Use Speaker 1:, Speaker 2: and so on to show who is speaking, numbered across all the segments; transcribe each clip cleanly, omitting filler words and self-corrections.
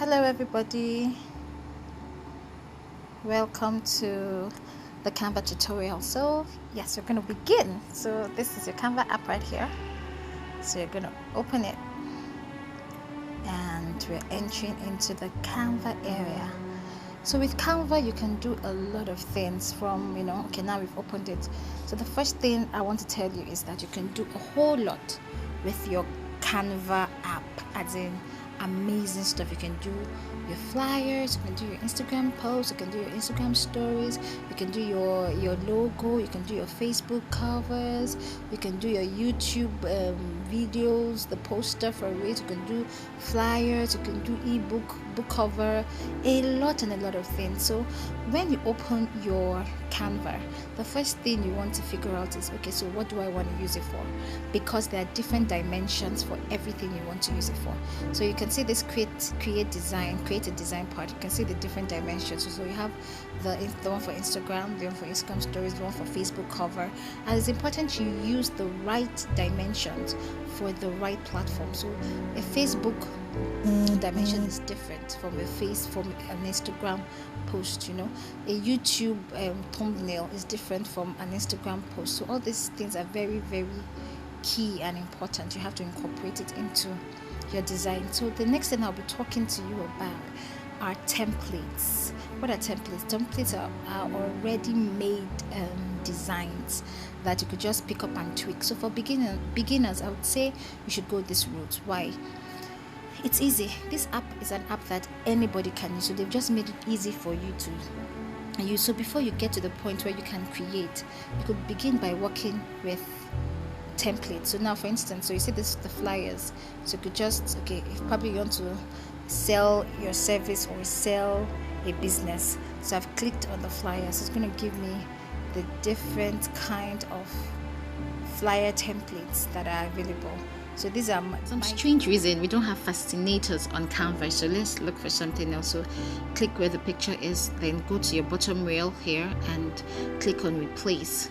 Speaker 1: Hello everybody, welcome to the Canva tutorial. So yes, we're going to begin. So this is your Canva app right here. So you're going to open it and we're entering into the Canva area. So with Canva you can do a lot of things from, okay, now we've opened it. So the first thing I want to tell you is that you can do a whole lot with your Canva app, as in amazing stuff. You can do your flyers, you can do your Instagram posts, you can do your Instagram stories, you can do your logo, you can do your Facebook covers, you can do your YouTube videos, the poster for it, you can do flyers, you can do ebook, book cover, a lot and a lot of things. So when you open your Canva, the first thing you want to figure out is, okay, so what do I want to use it for? Because there are different dimensions for everything you want to use it for. So you can see this create a design part. You can see the different dimensions. So you have the one for Instagram, the one for Instagram stories, the one for Facebook cover, and it's important you use the right dimensions for the right platform. So a Facebook dimension is different from an Instagram post. A YouTube thumbnail is different from an Instagram post. So all these things are very, very key and important. You have to incorporate it into your design. So the next thing I'll be talking to you about are templates. What are templates? Templates are already made designs that you could just pick up and tweak. So for beginners, I would say you should go this route. Why? It's easy. This app is an app that anybody can use. So they've just made it easy for you to use. So before you get to the point where you can create, you could begin by working with templates. So now, for instance, so you see this, the flyers. So you could just, if probably you want to sell your service or sell a business. So I've clicked on the flyers. It's going to give me the different kind of flyer templates that are available. So these are some strange reason we don't have fascinators on Canva, so let's look for something else. So click where the picture is, then go to your bottom rail here and click on replace.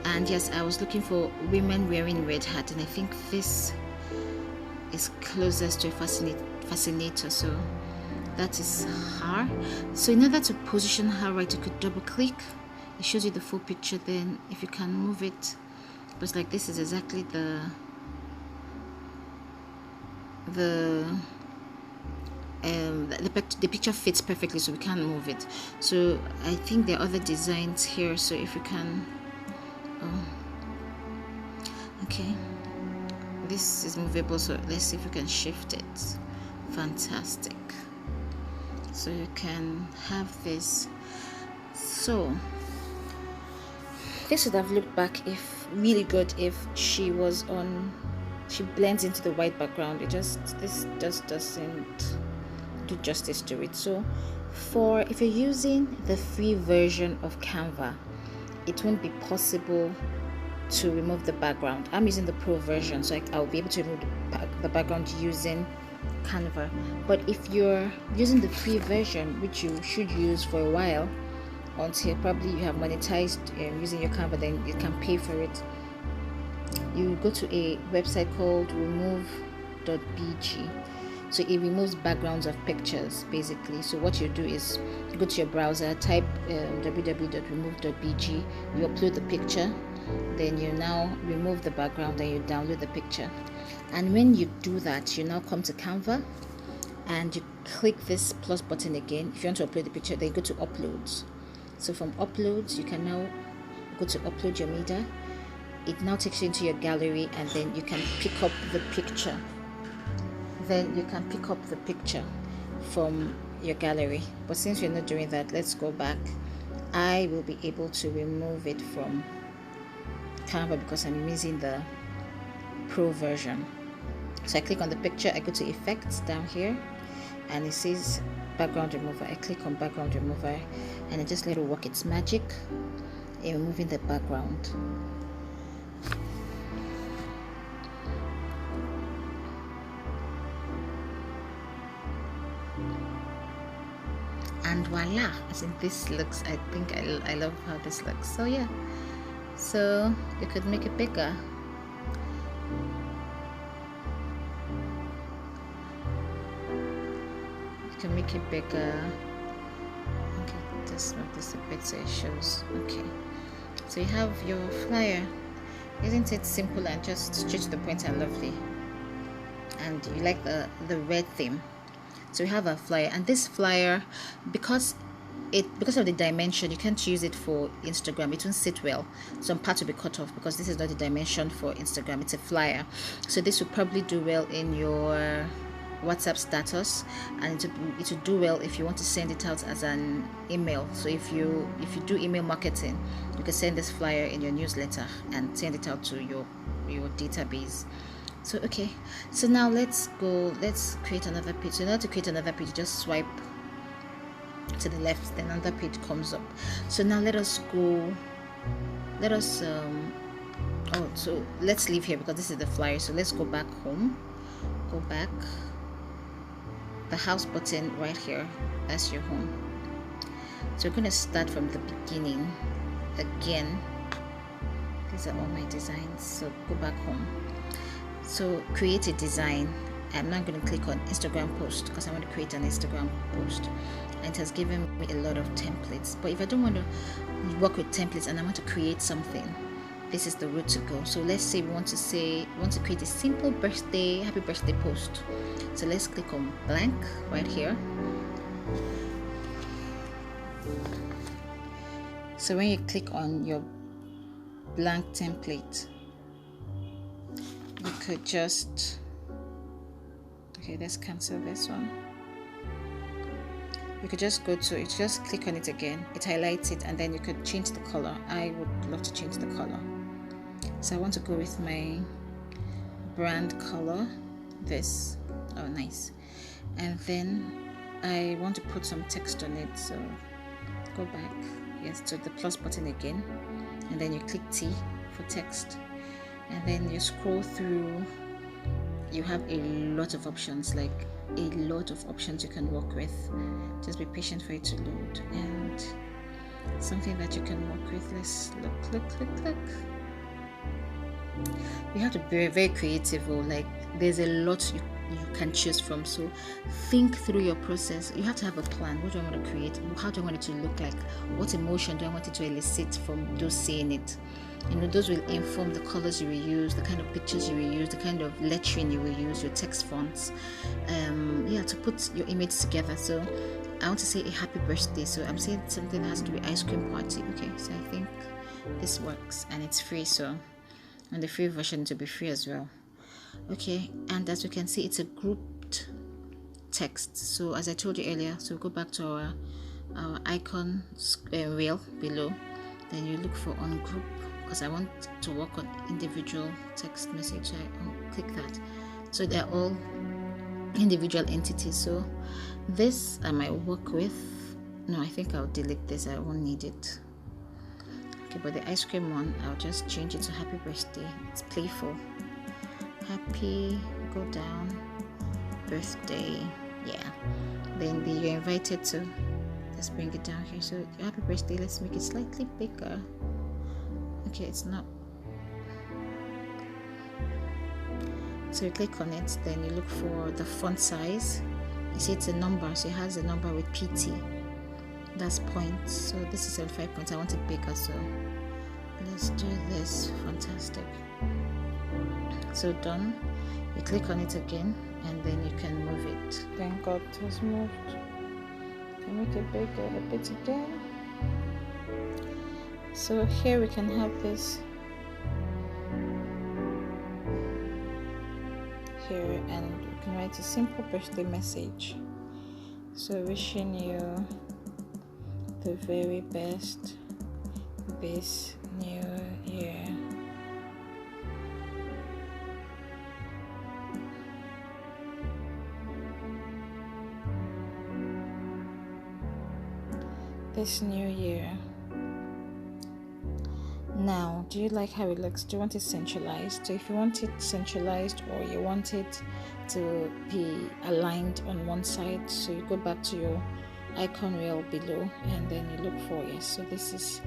Speaker 1: And yes, I was looking for women wearing red hat, and I think this is closest to a fascinator. So that is her. So in order to position her right, you could double click. It shows you the full picture. Then if you can move it, but like this is exactly the picture fits perfectly, so we can't move it. So I think there are other designs here. So if you can, okay, this is movable, so let's see if we can shift it. Fantastic. So you can have this. So this would have looked back if really good if she blends into the white background. This just doesn't do justice to it. So if you're using the free version of Canva, it won't be possible to remove the background. I'm using the pro version, so I'll be able to remove the background using Canva. But if you're using the free version, which you should use for a while until probably you have monetized using your Canva, then you can pay for it. You go to a website called remove.bg. So it removes backgrounds of pictures basically. So what you do is you go to your browser, type www.remove.bg, you upload the picture, then you now remove the background and you download the picture. And when you do that, you now come to Canva and you click this plus button again. If you want to upload the picture, then you go to uploads. So from uploads, you can now go to upload your media. It now takes you into your gallery, and then you can pick up the picture. From your gallery. But since we're not doing that, let's go back. I will be able to remove it from Canva because I'm using the pro version. So I click on the picture, I go to effects down here, and it says background remover. I click on background remover, and I just let it work its magic in removing the background. And voila, as in this looks, I think I love how this looks. So yeah, so you could make it bigger. You can make it bigger. Okay, just move this a bit so it shows. Okay, so you have your flyer. Isn't it simple and just straight to the point and lovely? And you like the red theme. So we have a flyer, and this flyer, because of the dimension, you can't use it for Instagram. It won't sit well. Some parts will be cut off because this is not the dimension for Instagram. It's a flyer. So this will probably do well in your WhatsApp status, and it will do well if you want to send it out as an email. So if you do email marketing, you can send this flyer in your newsletter and send it out to your database. So okay, so now let's create another page. So now to create another page, just swipe to the left, then another page comes up. So now let's leave here because this is the flyer. So let's go back home, go back, the house button right here, that's your home. So we're going to start from the beginning again. These are all my designs. So go back home. So create a design. I'm not going to click on Instagram post because I want to create an Instagram post, and it has given me a lot of templates. But if I don't want to work with templates and I want to create something, this is the route to go. So let's say we want to create a simple happy birthday post. So let's click on blank right here. So when you click on your blank template, you could just, okay, let's cancel this one. You could just just click on it again. It highlights it, and then you could change the color. I would love to change the color. So I want to go with my brand color, this. Oh, nice. And then I want to put some text on it. So go back, yes, to the plus button again, and then you click T for text. And then you scroll through. You have a lot of options, like a lot of options you can work with. Just be patient for it to load. And something that you can work with, let's look. You have to be very creative, or like there's a lot you can choose from. So think through your process. You have to have a plan. What do I want to create? How do I want it to look like? What emotion do I want it to elicit from those seeing it? Those will inform the colors you will use, the kind of pictures you will use, the kind of lettering you will use, your text fonts, to put your image together. So I want to say a happy birthday, so I'm saying something that has to be ice cream party. Okay, so I think this works, and it's free, so, and the free version to be free as well. Okay, and as you can see, it's a grouped text. So as I told you earlier, so go back to our icon wheel below, then you look for on group, because I want to work on individual text message. I'll click that. So they're all individual entities. So this I might work with. No, I think I'll delete this. I won't need it. Okay, but the ice cream one, I'll just change it to happy birthday. It's playful. Happy, go down, birthday. Yeah. Then you're invited to. Let's bring it down here. So happy birthday. Let's make it slightly bigger. Okay, it's not. So you click on it, then you look for the font size. You see it's a number, so it has a number with PT. That's points. So this is 75 points. I want it bigger, so let's do this. Fantastic. So done. You click on it again, and then you can move it. Thank God it has moved. Can make it bigger a bit again. So here we can have this here, and you can write a simple birthday message. So wishing you the very best this new year. This new year. Now, do you like how it looks? Do you want it centralized? So if you want it centralized, or you want it to be aligned on one side, so you go back to your icon rail below, and then you look for, yes, so this is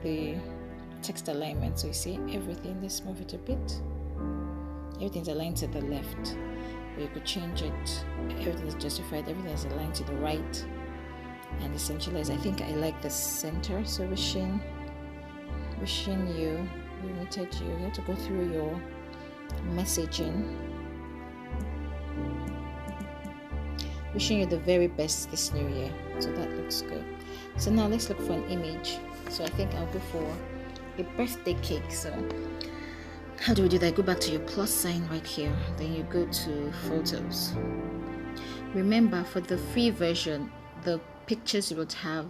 Speaker 1: the text alignment. So you see everything, let's move it a bit. Everything's aligned to the left. or you could change it. Everything is justified, everything is aligned to the right. And essentially, I think I like the center. So wishing you, limited you have to go through your messaging. Wishing you the very best this new year. So that looks good. So now let's look for an image. So I think I'll go for a birthday cake. So how do we do that? Go back to your plus sign right here. Then you go to photos. Remember, for the free version, the pictures you would have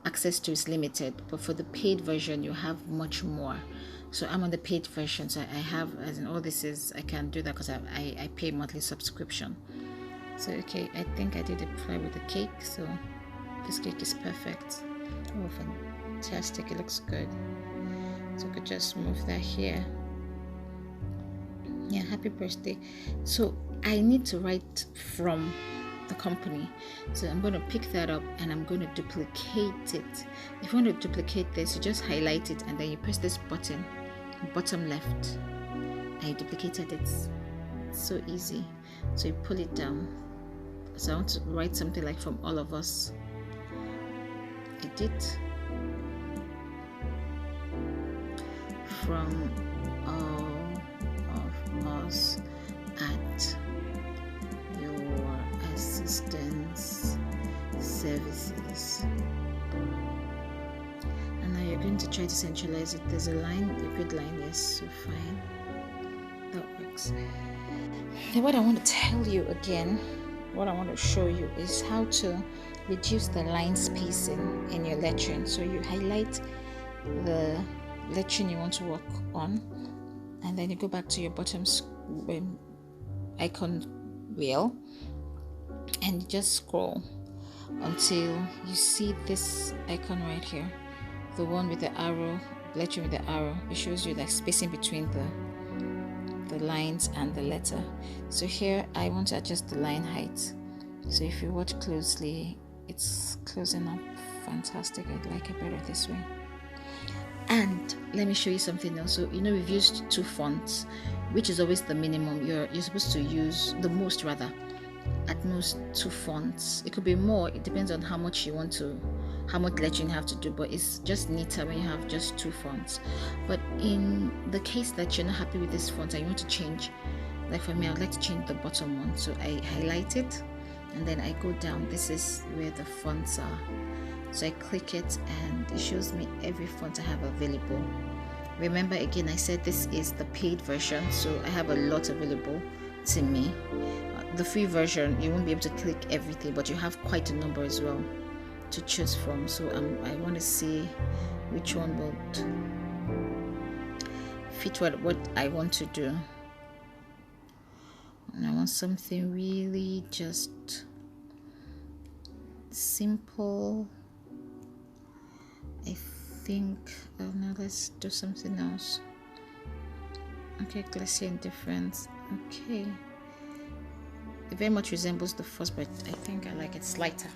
Speaker 1: access to is limited, but for the paid version you have much more. So I'm on the paid version, so I have, as in all this is, I can do that because I pay monthly subscription. So okay, I think I did apply with the cake, so this cake is perfect. Oh, fantastic, it looks good. So I could just move that here. Yeah, happy birthday. So I need to write from the company, so I'm going to pick that up and I'm going to duplicate it. If you want to duplicate this, you just highlight it and then you press this button, bottom left, and you duplicated it. It's so easy. So you pull it down. So I want to write something like from all of us. Edit from all of us at your assistance services. And now you're going to try to centralize it. There's a line, a good line, yes, so fine. That works. Now what I want to tell you again, what I want to show you is how to reduce the line spacing in your lettering. So you highlight the lettering you want to work on, and then you go back to your bottom icon wheel and you just scroll until you see this icon right here, the one with the arrow, lettering with the arrow. It shows you the spacing between the lines and the letter. So here I want to adjust the line height. So if you watch closely, it's closing up fantastic. I like it better this way. And let me show you something else. So we've used 2 fonts, which is always the minimum. You're supposed to use the most, rather, at most 2 fonts. It could be more, it depends on how much lettering you have to do, but it's just neater when you have just 2 fonts. But in the case that you're not happy with this font and you want to change, like for me, I would like to change the bottom one. So I highlight it and then I go down. This is where the fonts are. So I click it and it shows me every font I have available. Remember, again, I said this is the paid version, so I have a lot available to me. The free version, you won't be able to click everything, but you have quite a number as well to choose from. So I want to see which one will fit what I want to do. And I want something really just simple. I think, oh no, let's do something else. Okay, Glacier Indifference. Okay, it very much resembles the first, but I think I like it. It's lighter.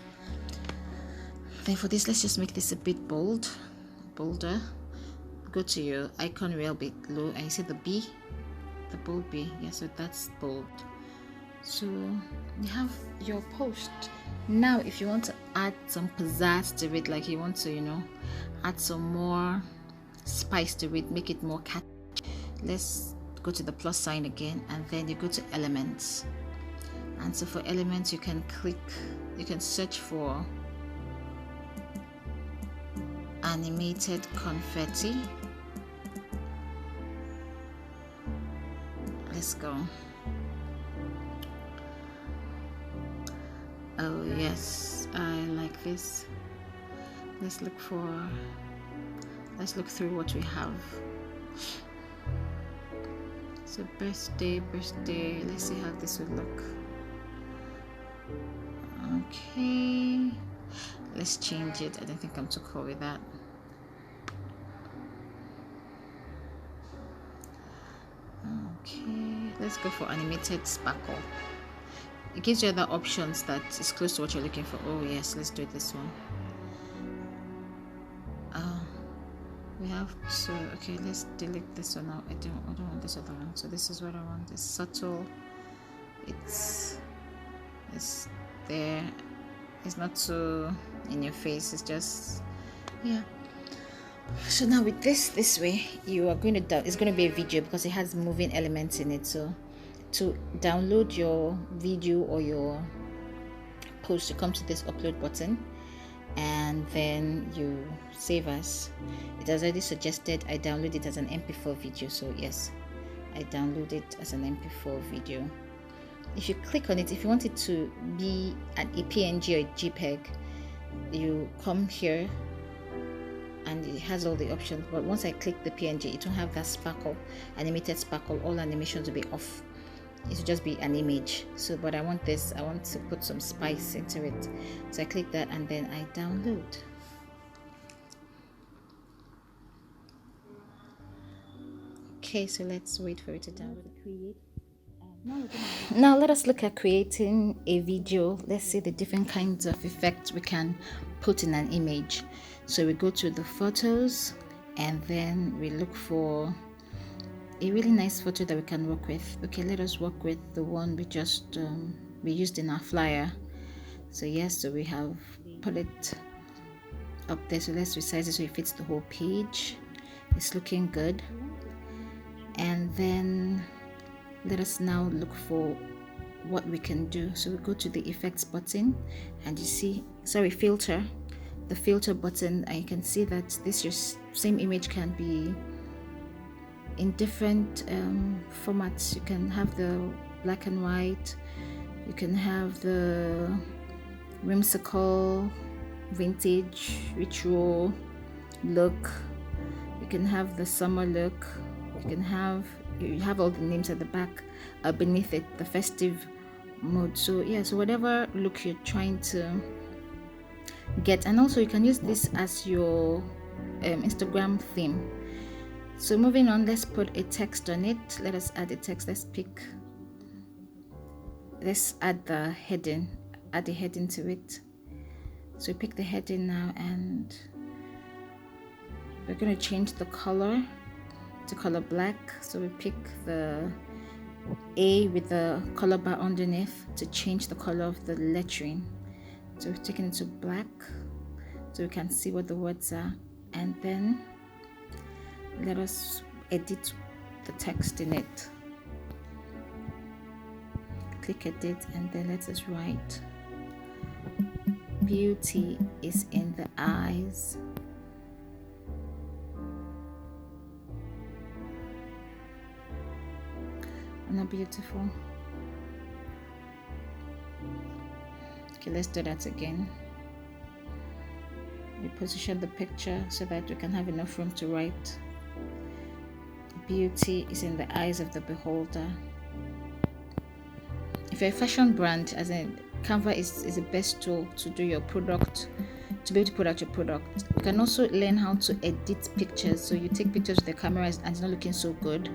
Speaker 1: Then for this, let's just make this a bit bolder. Go to your icon wheel below and you see the B, the bold B. Yeah, so that's bold. So you have your post. Now if you want to add some pizzazz to it, like you want to add some more spice to it, make it more catchy, let's go to the plus sign again and then you go to elements. And so for elements, you can search for animated confetti. Let's go. Oh yes, I like this. Let's look through what we have. So birthday, let's see how this would look. Okay, let's change it. I don't think I'm too cool with that. Okay, let's go for animated sparkle. It gives you other options that is close to what you're looking for. Oh yes, let's do this one. We have so okay, let's delete this one now. I don't want this other one. So this is what I want, this subtle it's there. It's not so in your face. It's just, yeah. So now with this way, you are going to it's going to be a video because it has moving elements in it. So to download your video or your post, you come to this upload button, and then you save as. It has already suggested I download it as an MP4 video, so yes, I download it as an MP4 video. If you click on it, if you want it to be a PNG or a JPEG, you come here and it has all the options. But once I click the PNG, it won't have that sparkle, animated sparkle. All animations will be off. It will just be an image. So, but I want this, I want to put some spice into it. So I click that and then I download. Okay, so let's wait for it to download. Now let us look at creating a video. Let's see the different kinds of effects we can put in an image. So we go to the photos and then we look for a really nice photo that we can work with. Okay, let us work with the one we just we used in our flyer. So yes, so we have put it up there. So let's resize it so it fits the whole page. It's looking good. And then let us now look for what we can do. So we go to the effects button and you see, filter, the filter button, and you can see that this your same image can be in different formats. You can have the black and white, you can have the whimsical, vintage, retro look, you can have the summer look, you have all the names at the back, beneath it, the festive mode. So yeah, so whatever look you're trying to get. And also you can use this as your Instagram theme. So moving on, let's put a text on it. Let us add a text. Let's add the heading, add the heading to it. So we pick the heading now and we're going to change the color to color black. So we pick the A with the color bar underneath to change the color of the lettering. So we've taken it to black so we can see what the words are, and then let us edit the text in it. Click edit and then let us write, beauty is in the eyes not beautiful. Okay, let's do that again. We position the picture so that we can have enough room to write, beauty is in the eyes of the beholder. If you're a fashion brand, as in Canva is the best tool to do your product, to be able to put out your product. You can also learn how to edit pictures. So you take pictures with the camera and it's not looking so good,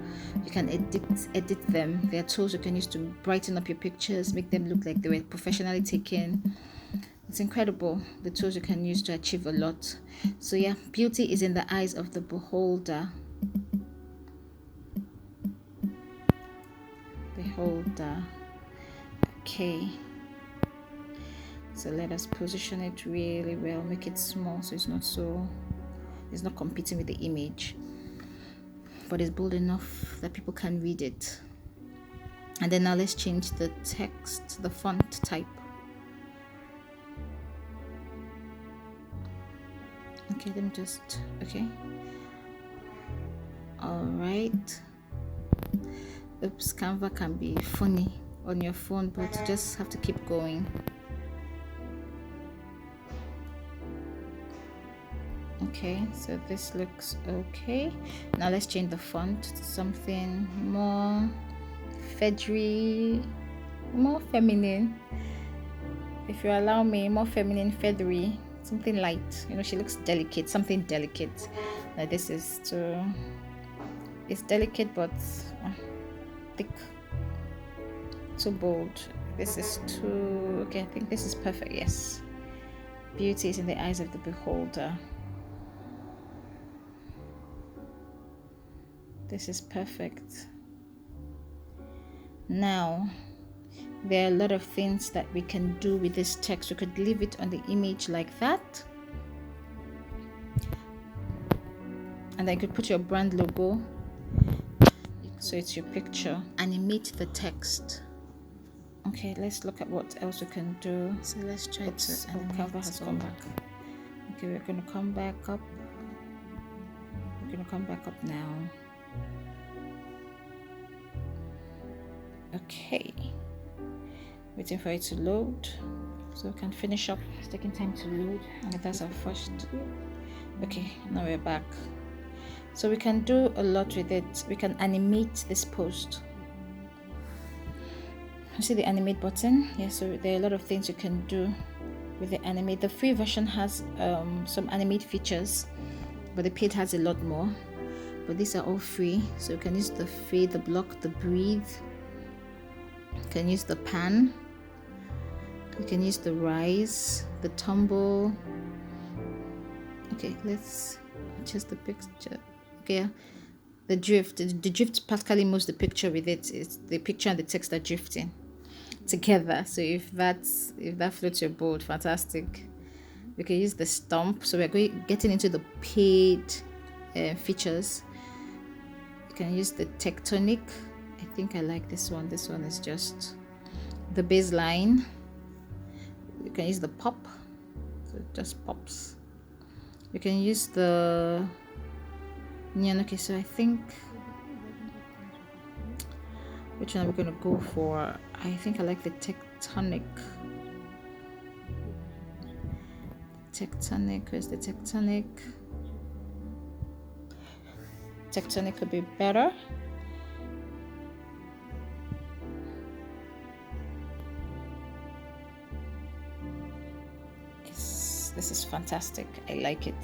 Speaker 1: you can edit them. There are tools you can use to brighten up your pictures, make them look like they were professionally taken. It's incredible, the tools you can use to achieve a lot. So yeah, beauty is in the eyes of the beholder. Okay, so let us position it really well, make it small so it's not competing with the image, but it's bold enough that people can read it. And then now let's change the text, the font type. Okay, let me just, okay, all right. Oops, Canva can be funny on your phone, but you just have to keep going. Okay, so this looks okay. Now let's change the font to something more feathery, more feminine, if you allow me, more feminine, feathery, something light. You know, she looks delicate, something delicate. Now this is too, it's delicate but thick, too bold. This is too, okay, I think this is perfect. Yes, beauty is in the eyes of the beholder. This is perfect. Now There are a lot of things that we can do with this text. We could leave it on the image like that, and then you could put your brand logo, so it's your picture. Animate the text. Okay, let's look at what else we can do. So let's try to animate. Canva has come back. Okay, we're going to come back up. We're going to come back up now. Okay, waiting for it to load so we can finish up. It's taking time to load, and that's our first. Okay, now we're back. So we can do a lot with it. We can animate this post. You see the animate button? Yeah, so there are a lot of things you can do with the animate. The free version has some animate features, but the paid has a lot more. But these are all free, so you can use the fade, the block, the breathe. You can use the pan. You can use the rise, the tumble. Okay, let's adjust the picture. Okay, the drift. The drift practically moves the picture with it. It's the picture and the text are drifting together. So if that floats your boat, fantastic. We can use the stump. So we're getting into the paid features. You can use the tectonic. I think I like this one. This one is just the baseline. You can use the pop, so it just pops. You can use the neon. Okay, so I think, which one are we going to go for? I think I like the tectonic. Tectonic, where's the tectonic? Tectonic could be better. This is fantastic. I like it.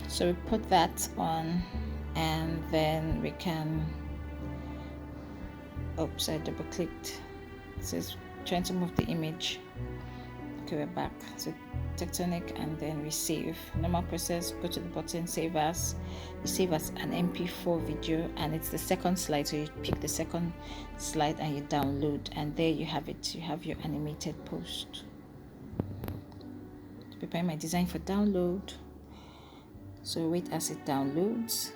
Speaker 1: So we put that on, and then we can, oops, I double clicked. It says trying to move the image. Okay, we're back. So tectonic, and then we save. Normal process, go to the button, save as. You save as an MP4 video, and it's the second slide. So you pick the second slide and you download, and there you have it. You have your animated post. Preparing my design for download, so wait as it downloads.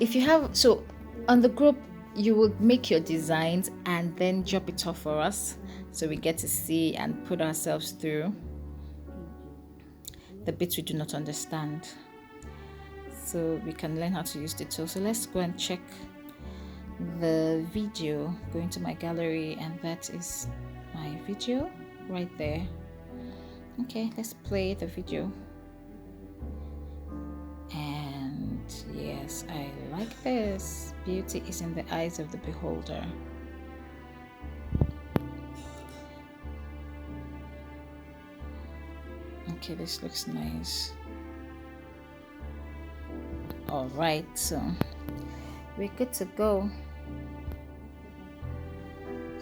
Speaker 1: If you have, so on the group you will make your designs and then drop it off for us, so we get to see and put ourselves through the bits we do not understand, so we can learn how to use the tool. So let's go and check the video. Go into my gallery, and that is my video right there. Okay, let's play the video. And yes, I like this. Beauty is in the eyes of the beholder. Okay, this looks nice. All right, so we're good to go.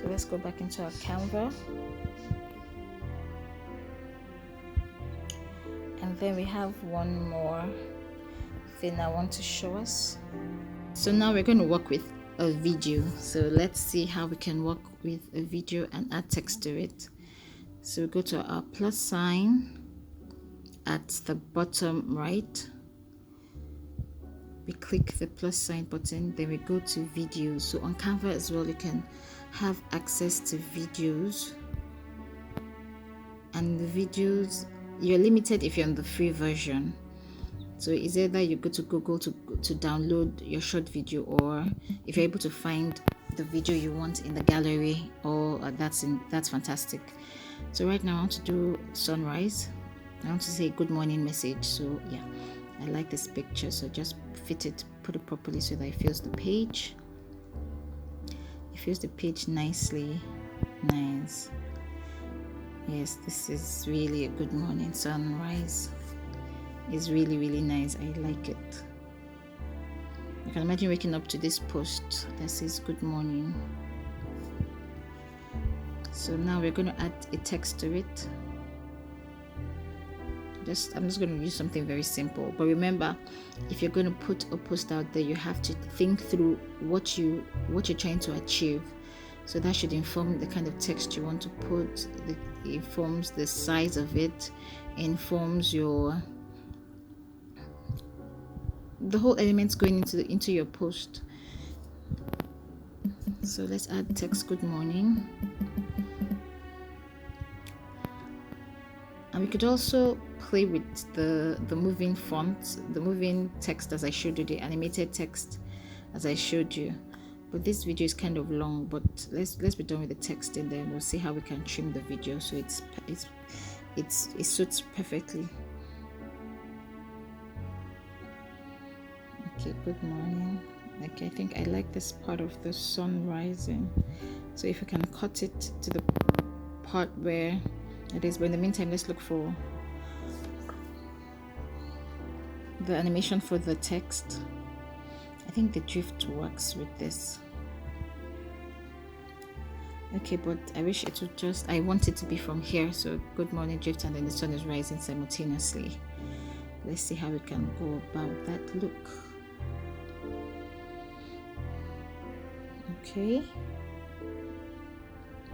Speaker 1: So let's go back into our Canva. And then we have one more thing I want to show us. So now we're going to work with a video. So let's see how we can work with a video and add text to it. So we go to our plus sign at the bottom right. We click the plus sign button, then we go to videos. So on Canva as well, you can have access to videos, and the videos, you're limited if you're on the free version. So it's either you go to Google to download your short video, or if you're able to find the video you want in the gallery, or that's fantastic. So right now I want to do sunrise. I want to say good morning message. So yeah, I like this picture, so just fit it, put it properly so that it fills the page. It fills the page nicely. Nice. Yes, this is really a good morning sunrise. It's really, really nice. I like it. I can imagine waking up to this post that says good morning. So now we're going to add a text to it. I'm just going to use something very simple. But remember, if you're going to put a post out there, you have to think through what you're trying to achieve. So that should inform the kind of text you want to put. It informs the size of it, informs the whole elements going into your post. So let's add text, good morning. And we could also play with the moving font, the moving text as I showed you, the animated text as I showed you. But this video is kind of long, but let's be done with the text and then we'll see how we can trim the video so it suits perfectly. Okay, good morning. Okay, I think I like this part of the sun rising. So if you can cut it to the part where it is, but in the meantime, let's look for the animation for the text. I think the drift works with this. Okay, but I wish it would just, I want it to be from here. So good morning, drift, and then the sun is rising simultaneously. Let's see how we can go about that look. Okay,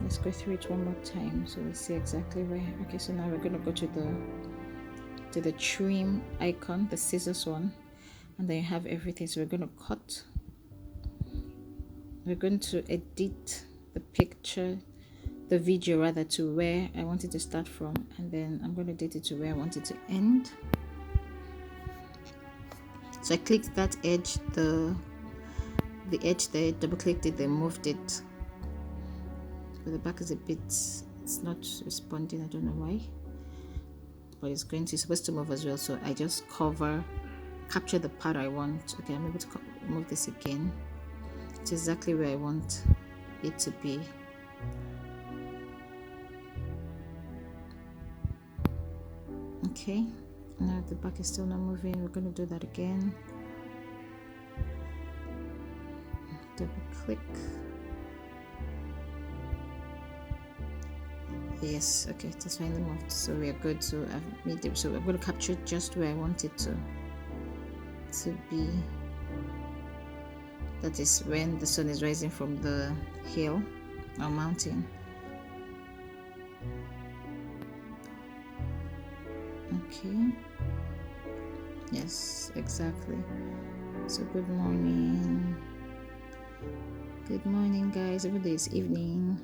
Speaker 1: let's go through it one more time so we see exactly where. Okay, so now we're going to go to the trim icon, the scissors one, and then you have everything. So we're going to cut, we're going to edit the picture, the video rather, to where I want it to start from, and then I'm going to edit it to where I want it to end. So I clicked that edge, the edge there, double clicked it, then moved it. But the back is a bit, it's not responding, I don't know why, but it's supposed to move as well. So I just capture the part I want. Okay, I'm able to move this again. It's exactly where I want it to be. Okay, now the back is still not moving. We're going to do that again. Double click. Yes, okay, that's finally moved. So we are good. So I've made it. So I'm going to capture just where I want it to be. That is when the sun is rising from the hill or mountain. Okay. Yes, exactly. So good morning. Good morning, guys. Every day is evening.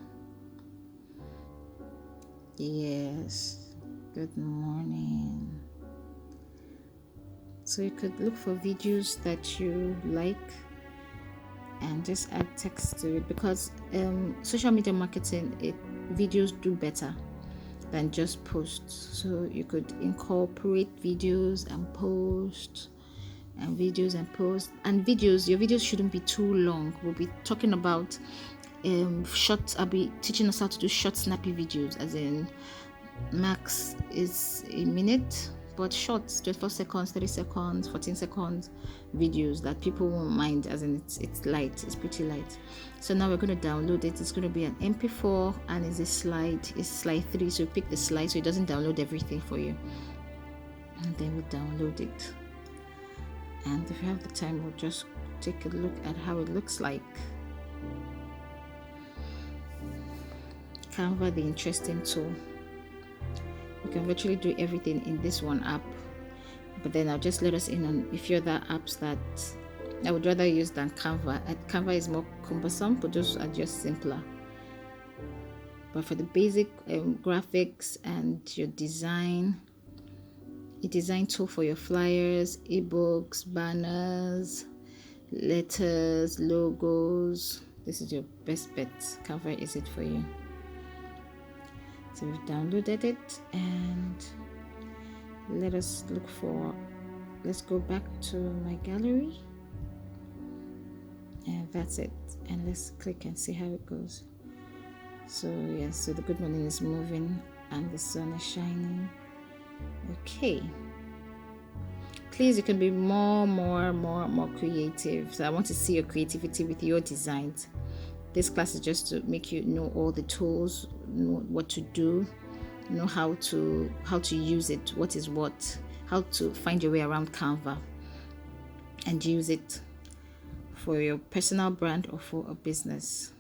Speaker 1: Yes, good morning. So you could look for videos that you like and just add text to it, because social media marketing, videos do better than just posts. So you could incorporate videos and posts and videos and posts and videos. Your videos shouldn't be too long. We'll be talking about short. I'll be teaching us how to do short snappy videos, as in max is a minute, but short, 24 seconds, 30 seconds, 14 seconds videos that people won't mind, as in it's light, it's pretty light. So now we're going to download it. It's going to be an MP4 and it's slide 3. So pick the slide so it doesn't download everything for you, and then we'll download it. And if you have the time, we'll just take a look at how it looks like. Canva, the interesting tool. You can virtually do everything in this one app, but then I'll just let us in on a few other apps that I would rather use than Canva. Canva is more cumbersome, but those are just simpler. But for the basic graphics and your design, a design tool for your flyers, ebooks, banners, letters, logos, this is your best bet. Canva is it for you. So we've downloaded it, and let's go back to my gallery, and that's it. And let's click and see how it goes. So yes, so the good morning is moving and the sun is shining. Okay, please, you can be more creative. So I want to see your creativity with your designs. This class is just to make you know all the tools, know what to do, know how to use it, what is what, how to find your way around Canva and use it for your personal brand or for a business.